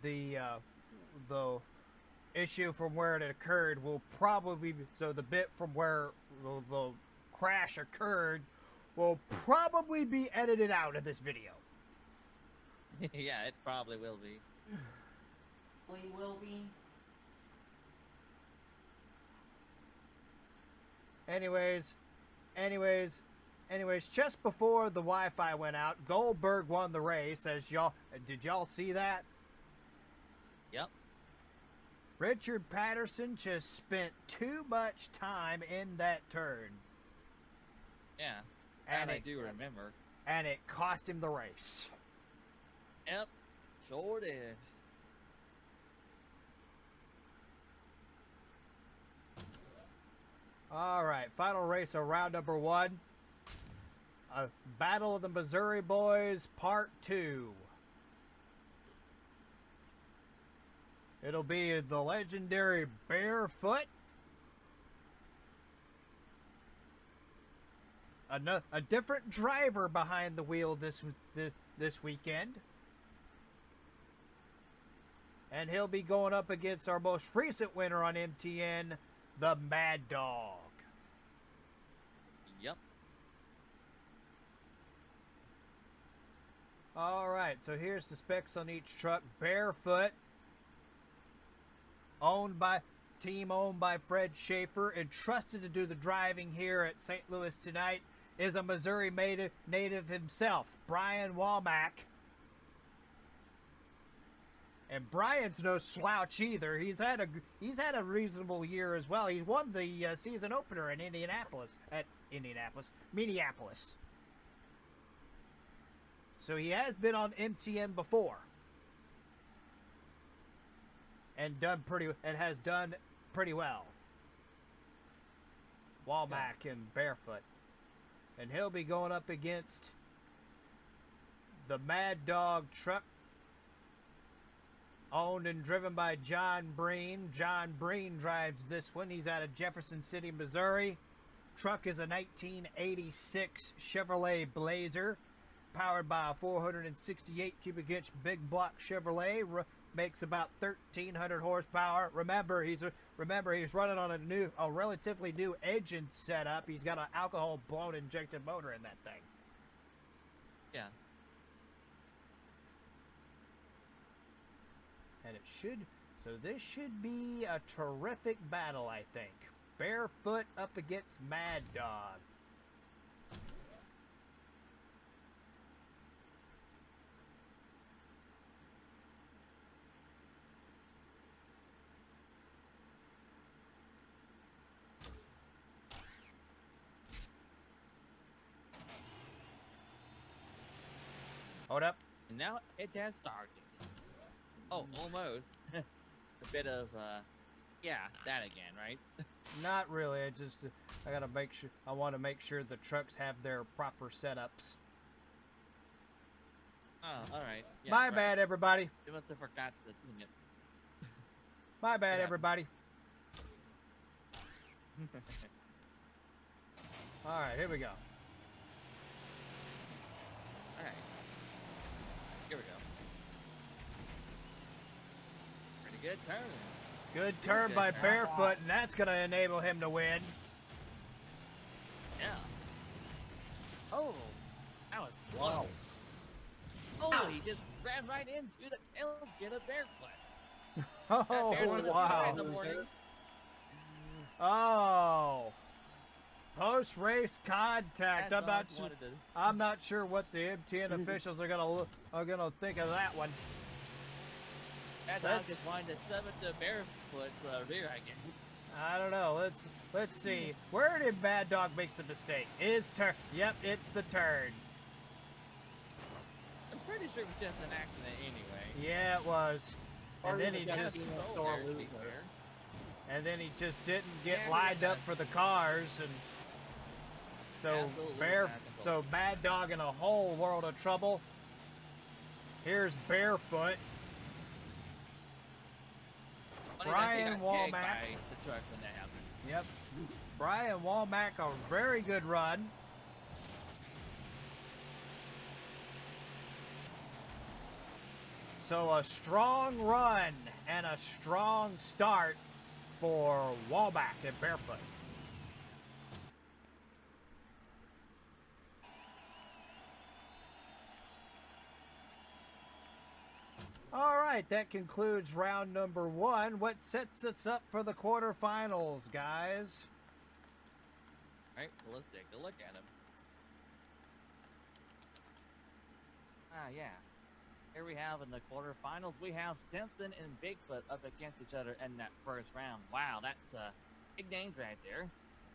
the issue from where it occurred will probably the bit from where the crash occurred will probably be edited out of this video. Yeah, it probably will be. Will be. Anyways, anyways, just before the Wi-Fi went out, Goldberg won the race. Did y'all see that? Yep. Richard Patterson just spent too much time in that turn. Yeah. And I do remember. And it cost him the race. Yep. Sure did. All right, final race of round number 1. Battle of the Missouri Boys, Part 2. It'll be the legendary Barefoot. A different driver behind the wheel this weekend. And he'll be going up against our most recent winner on M.T.N, the Mad Dog. Yep. All right, so here's the specs on each truck. Barefoot, owned by Fred Schaefer, entrusted to do the driving here at St. Louis tonight, is a Missouri native himself, Brian Womack. And Brian's no slouch either. He's had a reasonable year as well. He's won the season opener in Minneapolis. So he has been on M.T.N before, and has done pretty well. Womack and Barefoot, and he'll be going up against the Mad Dog truck, owned and driven by John Breen. John Breen drives this one. He's out of Jefferson City, Missouri. Truck is a 1986 Chevrolet Blazer, powered by a 468 cubic inch big block Chevrolet. Makes about 1,300 horsepower. Remember, he's running on a relatively new engine setup. He's got an alcohol blown injected motor in that thing. Yeah. And this should be a terrific battle, I think. Barefoot up against Mad Dog. Hold up. And now it has started. Oh, almost. A bit of, yeah, that again, right? Not really. I want to make sure the trucks have their proper setups. Oh, alright. Yeah, My right. bad, everybody. You must have forgot to thing it. My bad, Yeah. everybody. All right, here we go. Alright. Here we go. Pretty good turn. Good turn Good by turn. Barefoot, and that's going to enable him to win. Yeah. Oh, that was close. Wow. Oh, he just ran right into the tailgate of Barefoot. Oh, Bears was a wow. in the morning. Oh. Post-race contact. That I'm not dog sure. wanted to- I'm not sure what the M.T.N officials are gonna think of that one. That dog just wanted to shove it to Barefoot's rear, I guess. I don't know. Let's see. Where did Mad Dog make the mistake? Yep, it's the turn. I'm pretty sure it was just an accident anyway. Yeah, it was. And then he Yeah, just he was sore there, to be loser. fair. and then he just didn't get Yeah, he lined got- up for the cars, and so Absolutely. so Mad Dog in a whole world of trouble. Here's Barefoot. Funny that he Brian got kicked Womack. by the truck when that happened. Yep. Brian Womack, a very good run. So a strong run and a strong start for Womack and Barefoot. All right, that concludes round number 1. What sets us up for the quarterfinals, guys? Right? Well, let's take a look at him. Ah, yeah. Here we have in the quarterfinals, we have Simpson and Bigfoot up against each other in that first round. Wow, that's big names right there.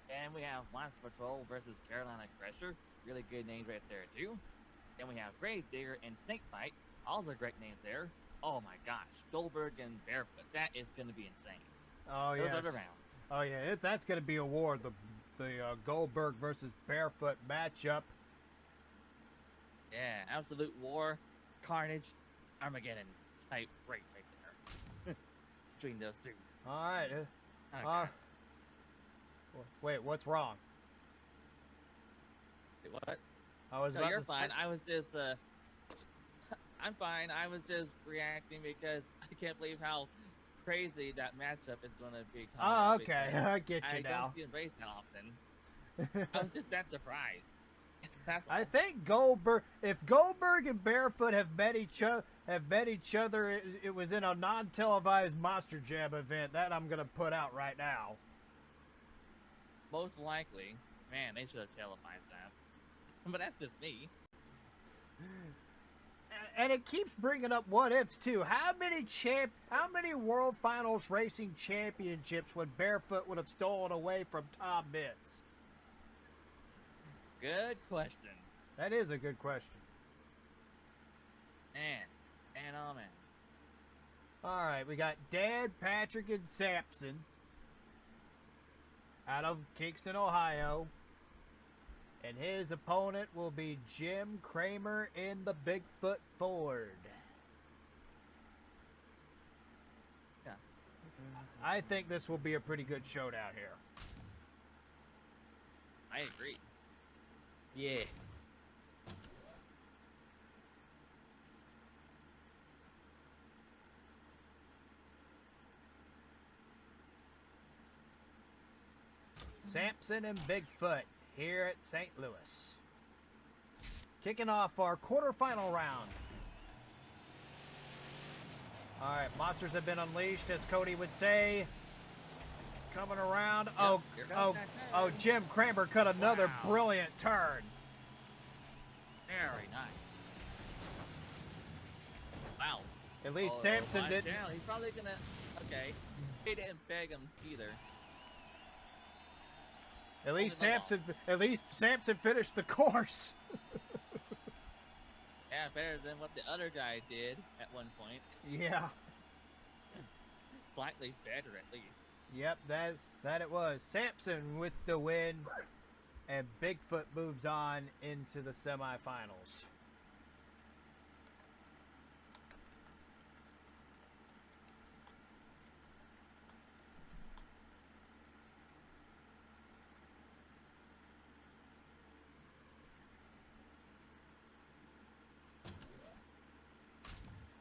And we have Monster Patrol versus Carolina Crusher. Really good names right there, too. Then we have Gravedigger and Snakebite. Also great names there. Oh my gosh. Goldberg and Barefoot. That is going to be insane. Oh, Those yes. are the rounds. Oh, yeah. That's going to be a war. The Goldberg versus Barefoot matchup. Yeah, absolute war, carnage, Armageddon type race right there. Between those two. All right. Oh, gosh. Wait, what's wrong? Wait, what? I was No, about you're to fine. I was just, I'm fine. I was just reacting because I can't believe how crazy that matchup is going to be. Oh, okay. I get you I now. don't see him race that often. I was just that surprised. That's all. I think if Goldberg and Barefoot have met each other, it was in a non-televised Monster Jam event. That I'm gonna put out right now. Most likely. Man, they should have televised that. But that's just me. And it keeps bringing up what ifs too. How many World Finals racing championships would Barefoot would have stolen away from Tom Mitz? Good question. That is a good question. Man, oh man. All right, we got Dan, Patrick, and Sampson out of Kingston, Ohio. And his opponent will be Jim Kramer in the Bigfoot Ford. Yeah. I think this will be a pretty good showdown here. I agree. Yeah. Sampson and Bigfoot here at St. Louis. Kicking off our quarterfinal round. All right, monsters have been unleashed, as Cody would say. Coming around. Yep, Jim Kramer cut another Wow. brilliant turn. Very nice. Wow. At least Sampson watch didn't. out. He's probably gonna. Okay. He didn't beg him either. At least Only the Sampson finished the course. Yeah, better than what the other guy did at one point. Yeah. Slightly better, at least. Yep, that it was. Sampson with the win, and Bigfoot moves on into the semifinals.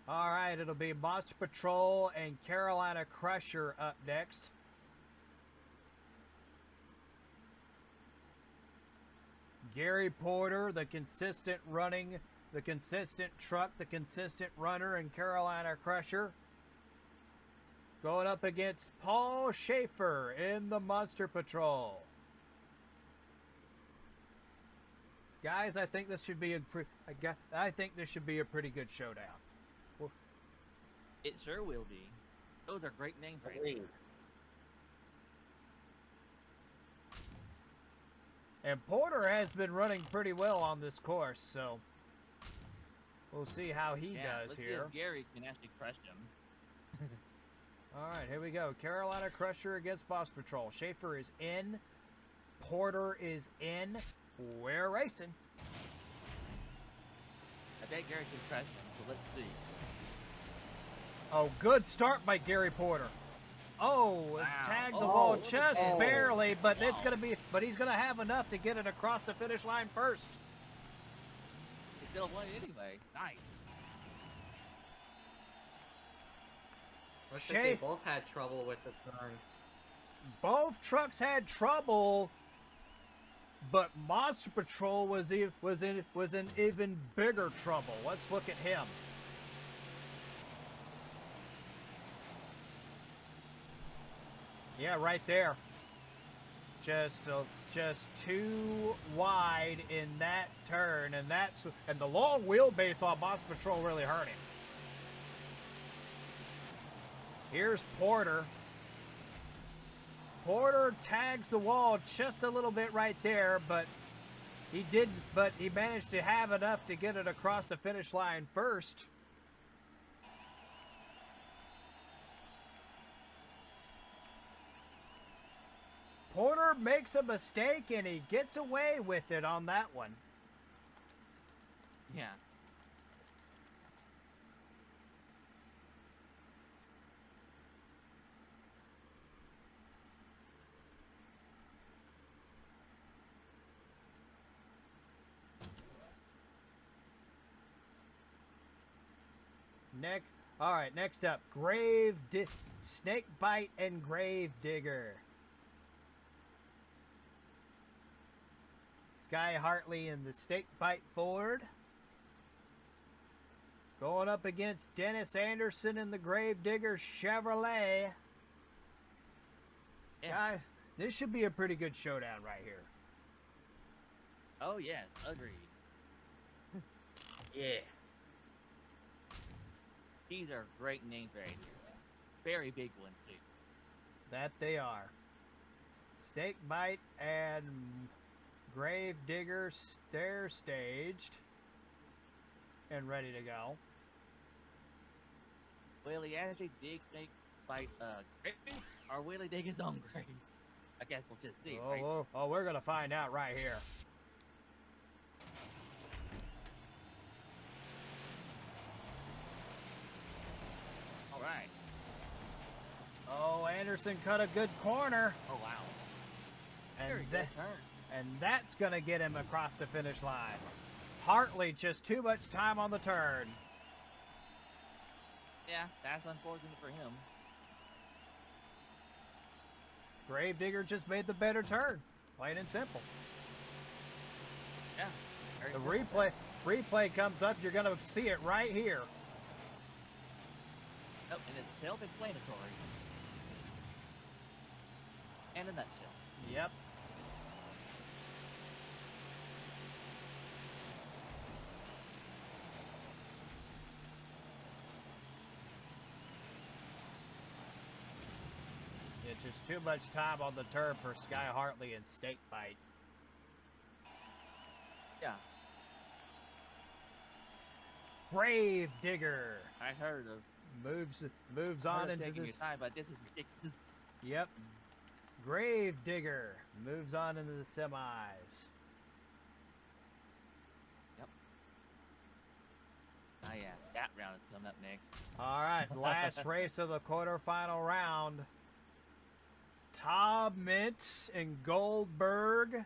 All right, it'll be Monster Patrol and Carolina Crusher up next. Gary Porter, the consistent truck, the consistent runner, and Carolina Crusher. Going up against Paul Schaefer in the Monster Patrol. Guys, I think this should be a pretty good showdown. It sure will be. Those are great names right Agreed. there. And Porter has been running pretty well on this course, so we'll see how he does let's here. See if Gary can actually crush him. All right, here we go. Carolina Crusher against Boss Patrol. Schaefer is in. Porter is in. We're racing. I bet Gary can crush him, so let's see. Oh, good start by Gary Porter. Oh, Wow. tagged the Oh, ball look at just that. barely, but Wow. he's gonna have enough to get it across the finish line first. He still won anyway. Nice. Looks like they both had trouble with the turn. Both trucks had trouble, but Monster Patrol was in even bigger trouble. Let's look at him. Yeah, right there. just too wide in that turn, and the long wheelbase on Boss Patrol really hurt him. Here's Porter. Porter tags the wall just a little bit right there, but he managed to have enough to get it across the finish line first. Porter makes a mistake and he gets away with it on that one. Yeah. All right, next up, Snake Bite and Grave Digger. Sky Hartley in the Snake Bite Ford. Going up against Dennis Anderson in the Grave Digger Chevrolet. Yeah. Guys, this should be a pretty good showdown right here. Oh yes, agreed. Yeah. These are great names right here. Very big ones too. That they are. Snake Bite and Grave Digger stair staged and ready to go. Will he actually dig Snake Bite grave, or will he dig his own grave? I guess we'll just see, right? We're gonna find out right here. All right. Oh, Anderson cut a good corner. Oh wow. And Very good turn. And that's going to get him across the finish line. Hartley, just too much time on the turn. Yeah, that's unfortunate for him. Gravedigger just made the better turn. Plain and simple. Yeah. The very simple. replay comes up. You're going to see it right here. Oh, and it's self-explanatory. In a nutshell. Yep. It's just too much time on the turn for Sky Hartley and Snake Bite. Yeah. Grave Digger I heard of moves on into taking this. your time, but this is ridiculous. Yep. Grave Digger moves on into the semis. Yep. Oh yeah, that round is coming up next. All right, last race of the quarterfinal round. Tom Mintz and Goldberg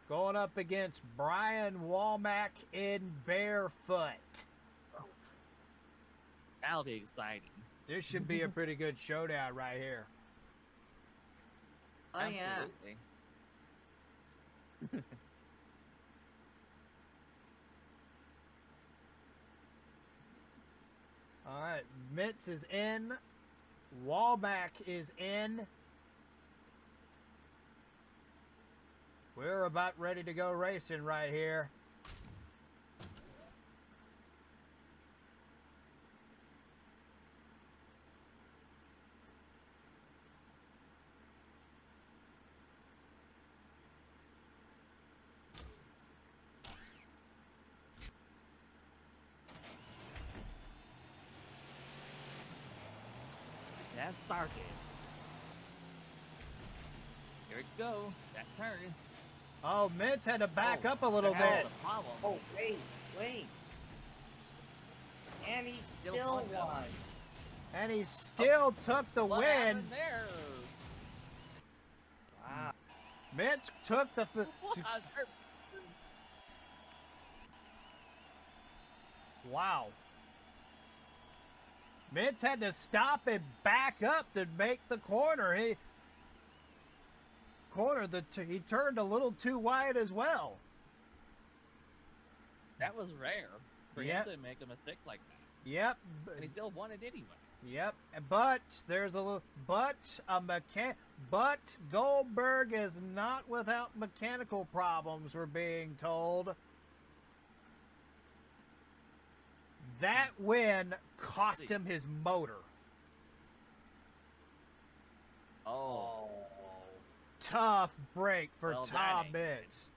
going up against Brian Walmack in Barefoot. That'll be exciting. This should be a pretty good showdown right here. Oh yeah. Absolutely. All right, Mintz is in. Walmack is in. We're about ready to go racing right here. That started. Here we go. That turn. Oh, Mintz had to back up a little that bit. was a problem. Oh, wait. And he Still still won, though. won. And he still took the What win. happened there? Wow. Mintz took the... What? Wow. Mintz had to stop and back up to make the corner. He turned a little too wide as well. That was rare for Yep. him to make a mistake like that. Yep. And he still won it anyway. Yep, but there's a little, but Goldberg is not without mechanical problems, we're being told. That win cost him his motor. Oh. Tough break for Well, Tom Mitz.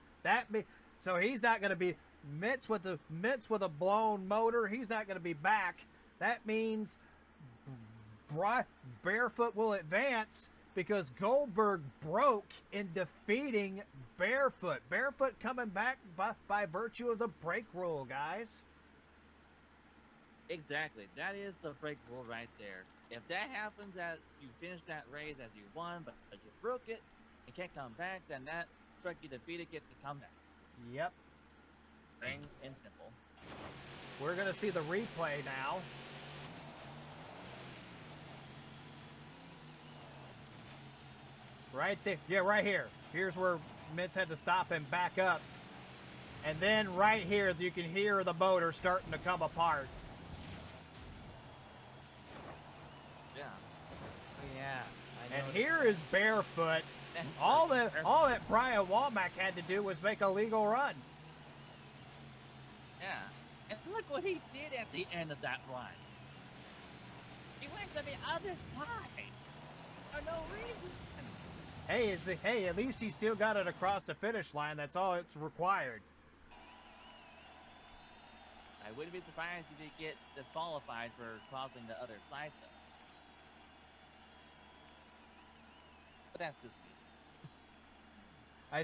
So he's not going to be Mitz with a blown motor. He's not going to be back. That means Barefoot will advance because Goldberg broke in defeating Barefoot. Barefoot coming back by virtue of the break rule, guys. Exactly. That is the break rule right there. If that happens as you finish that race as you won, but you broke it and can't come back, then that truck you defeated gets to come back. Yep. Plain and simple. We're going to see the replay now. Right there. Yeah, right here. Here's where Mitz had to stop and back up. And then right here, you can hear the motor starting to come apart. Yeah. Oh, yeah. I And noticed here that. is Barefoot. All that Brian Womack had to do was make a legal run. Yeah. And look what he did at the end of that run. He went to the other side for no reason. Hey, at least he still got it across the finish line. That's all it's required. I wouldn't be surprised if he get disqualified for crossing the other side, though. But that's just me. I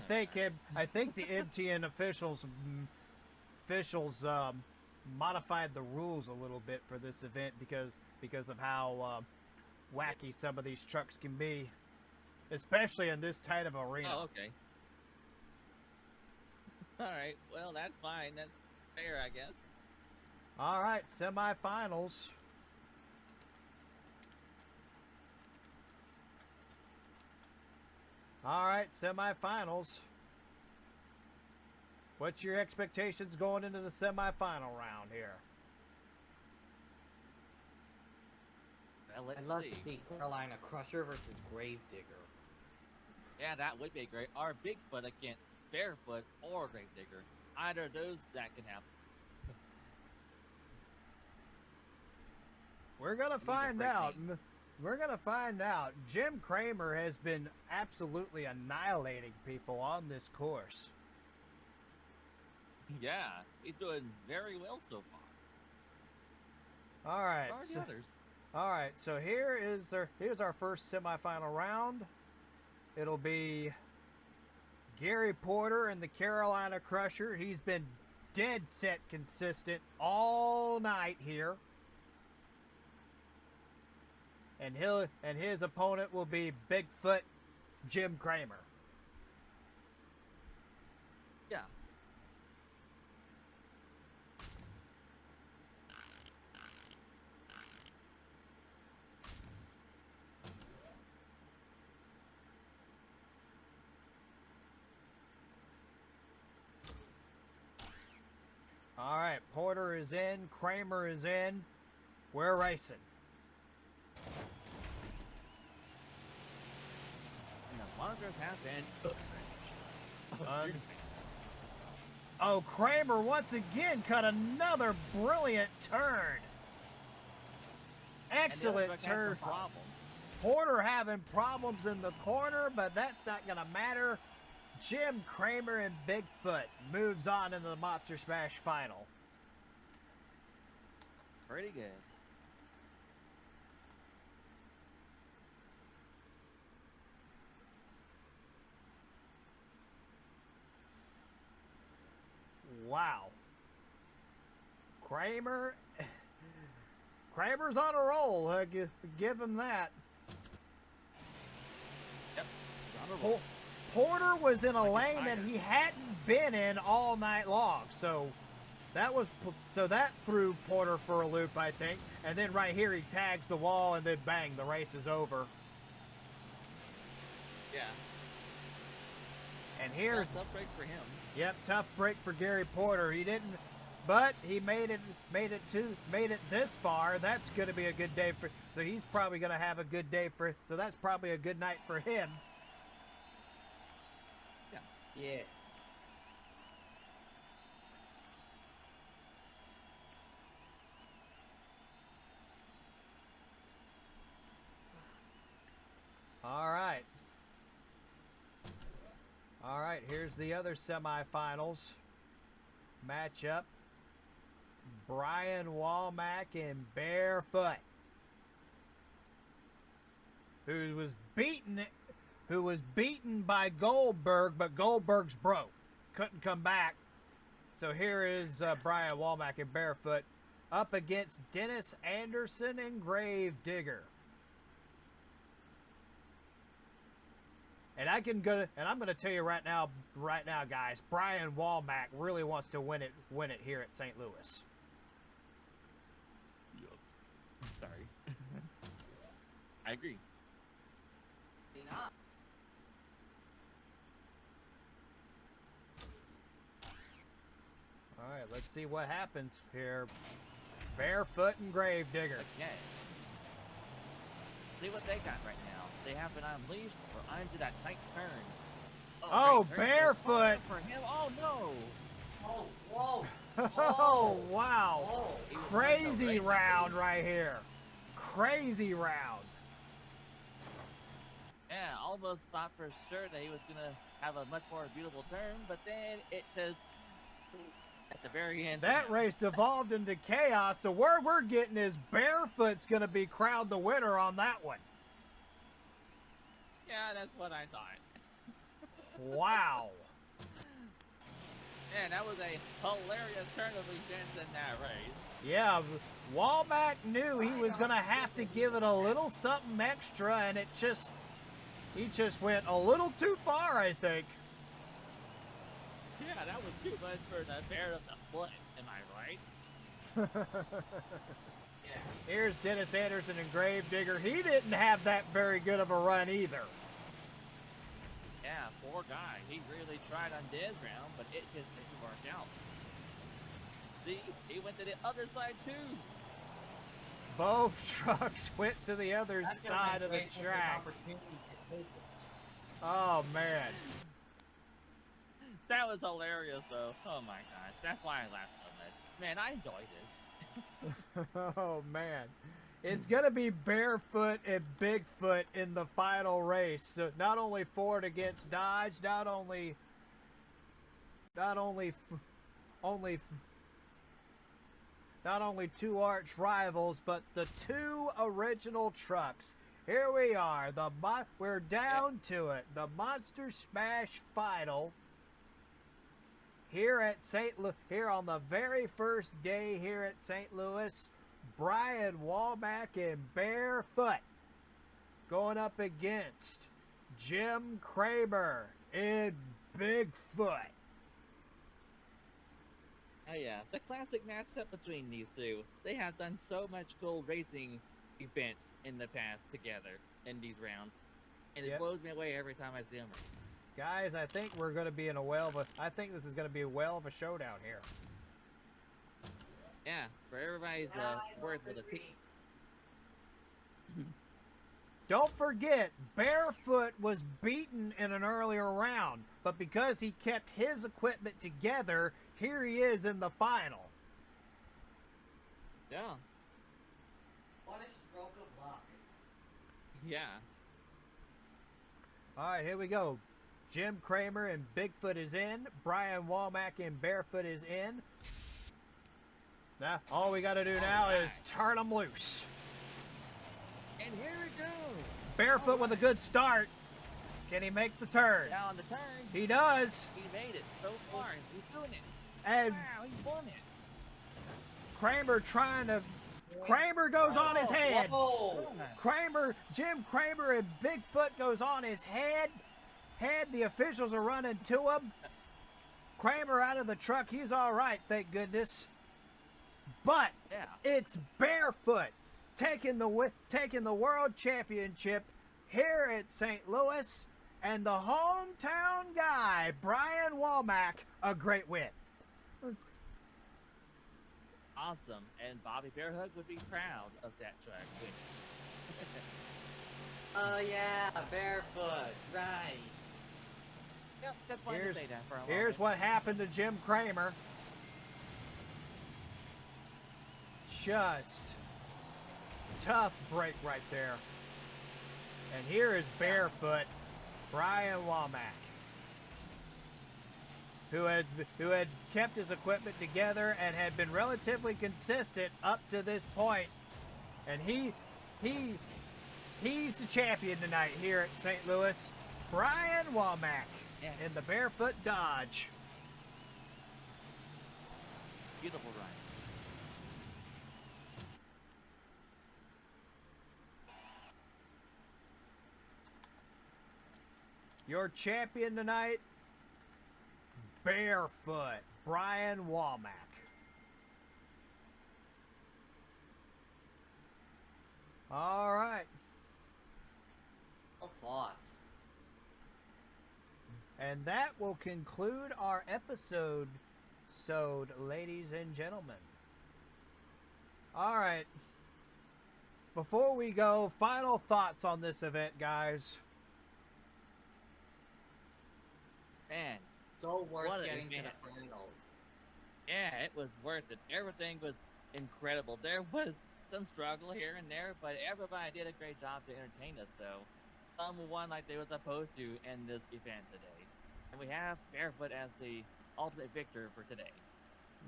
think the M.T.N officials modified the rules a little bit for this event because of how wacky some of these trucks can be, especially in this tight of arena. Oh, okay. All right. Well, that's fine. That's fair, I guess. All right, semifinals. All right, semifinals. What's your expectations going into the semifinal round here? Well, let's I'd love see. to see Carolina Crusher versus Gravedigger. Yeah, that would be great. Or Bigfoot against Barefoot or Gravedigger. Either of those, that can happen. We're going to These are find great out. names. We're going to find out. Jim Kramer has been absolutely annihilating people on this course. Yeah, he's doing very well so far. All right. Where are the others? All right, so here's our first semifinal round. It'll be Gary Porter and the Carolina Crusher. He's been dead set consistent all night here. And his opponent will be Bigfoot Jim Kramer. Yeah. All right, Porter is in, Kramer is in. We're racing. And the monitors have been Un- Oh, Kramer once again cut another brilliant turn. Excellent turn. Problem. Porter having problems in the corner, but that's not going to matter. Jim Kramer and Bigfoot moves on into the Monster Smash final. Pretty good. Wow. Kramer's on a roll. Give him that. Yep. He's on a roll. Porter was in a Like a lane that tiger. he hadn't been in all night long, so that threw Porter for a loop, I think. And then right here he tags the wall, and then bang, the race is over. Yeah. And here's Tough break for him. Yep, tough break for Gary Porter. He didn't, but he made it this far. That's going to be a good day for. So he's probably going to have a good day for. So that's probably a good night for him. Yeah. All right, here's the other semifinals matchup. Brian Walmack and Barefoot, who was beaten by Goldberg, but Goldberg's broke, couldn't come back. So here is Brian Walmack and Barefoot up against Dennis Anderson and Gravedigger. And I'm going to tell you right now, guys, Brian Walmack really wants to win it here at St. Louis. Yup. Sorry. I agree. Not. All right, let's see what happens here. Barefoot and Gravedigger. Okay. See what they got right now. They have been unleashed or onto that tight turn. Oh, great turn so Barefoot! far for him. Oh no! Oh, whoa. Oh, wow. Whoa. He was on the Crazy race, I round think. right here. Crazy round. Yeah, almost thought for sure that he was gonna have a much more beautiful turn, but then it just at the very end. That race devolved into chaos. The word we're getting is Barefoot's going to be crowned the winner on that one. Yeah, that's what I thought. Wow. Yeah, that was a hilarious turn of events in that race. Yeah, Walmack knew he was going to have to give it a little something extra, and he just went a little too far, I think. Yeah, that was too much for the bear of the foot. Am I right? Yeah. Here's Dennis Anderson and Gravedigger. He didn't have that very good of a run either. Yeah, poor guy. He really tried on this round, but it just didn't work out. See, he went to the other side too. Both trucks went to the other That's gonna side be of the great for an track. opportunity to take it. Oh, man. That was hilarious, though. Oh my gosh, that's why I laughed so much. Man, I enjoy this. Oh, man. It's going to be Barefoot and Bigfoot in the final race. So not only Ford against Dodge, not only two arch rivals, but the two original trucks. Here we are. We're down to it. The Monster Smash final. Here on the very first day here at St. Louis, Brian Walmack and Barefoot going up against Jim Kramer and Bigfoot. Oh yeah, the classic matchup between these two. They have done so much cool racing events in the past together in these rounds, and it Yep. blows me away every time I see them race. Guys, I think we're going to be in I think this is going to be a whale of a showdown here. Yeah, for everybody's worth with a pick. Don't forget, Barefoot was beaten in an earlier round, but because he kept his equipment together, here he is in the final. Yeah, What a stroke of luck. yeah. All right, here we go. Jim Kramer and Bigfoot is in. Brian Walmack and Barefoot is in. Now, all we got to do now is turn them loose. And here it goes. Barefoot with a good start. Can he make the turn? Now on the turn, He does. he made it so far. He's doing it. And Wow, he won it. Kramer goes on his head. Whoa. Jim Kramer and Bigfoot goes on his head. The officials are running to him. Kramer out of the truck. He's all right, thank goodness. But Yeah. it's Barefoot taking the world championship here at St. Louis, and the hometown guy, Brian Walmack, a great win. awesome, and Bobby Bearhook would be proud of that truck. Oh yeah, barefoot, right. Yep, just wanted to say that for a moment. Here's what happened to Jim Cramer. Just tough break right there. And here is barefoot Brian Womack, who had kept his equipment together and had been relatively consistent up to this point. And he's the champion tonight here at St. Louis. Brian Womack in the barefoot Dodge. Beautiful run. Your champion tonight, barefoot Brian Womack. All right. Well fought. And that will conclude our episode, ladies and gentlemen. All right. Before we go, final thoughts on this event, guys. Man, So worth What an getting to the event. finals. yeah, it was worth it. Everything was incredible. There was some struggle here and there, but everybody did a great job to entertain us, though. Some won like they were supposed to in this event today. And we have Barefoot as the ultimate victor for today.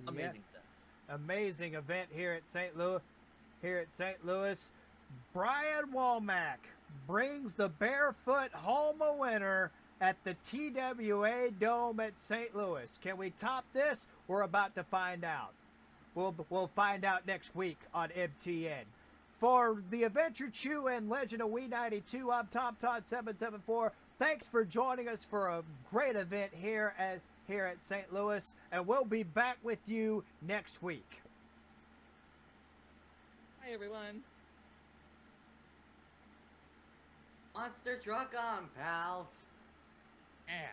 Amazing stuff. Amazing event here at St. Louis. Brian Womack brings the barefoot home a winner at the TWA Dome at St. Louis. Can we top this? We're about to find out. We'll find out next week on M.T.N. For the Adventure Chew and Legend of We 92, I'm Top Todd 774. Thanks for joining us for a great event here at St. Louis, and we'll be back with you next week. Hi, everyone. Monster truck on, pals. Yeah.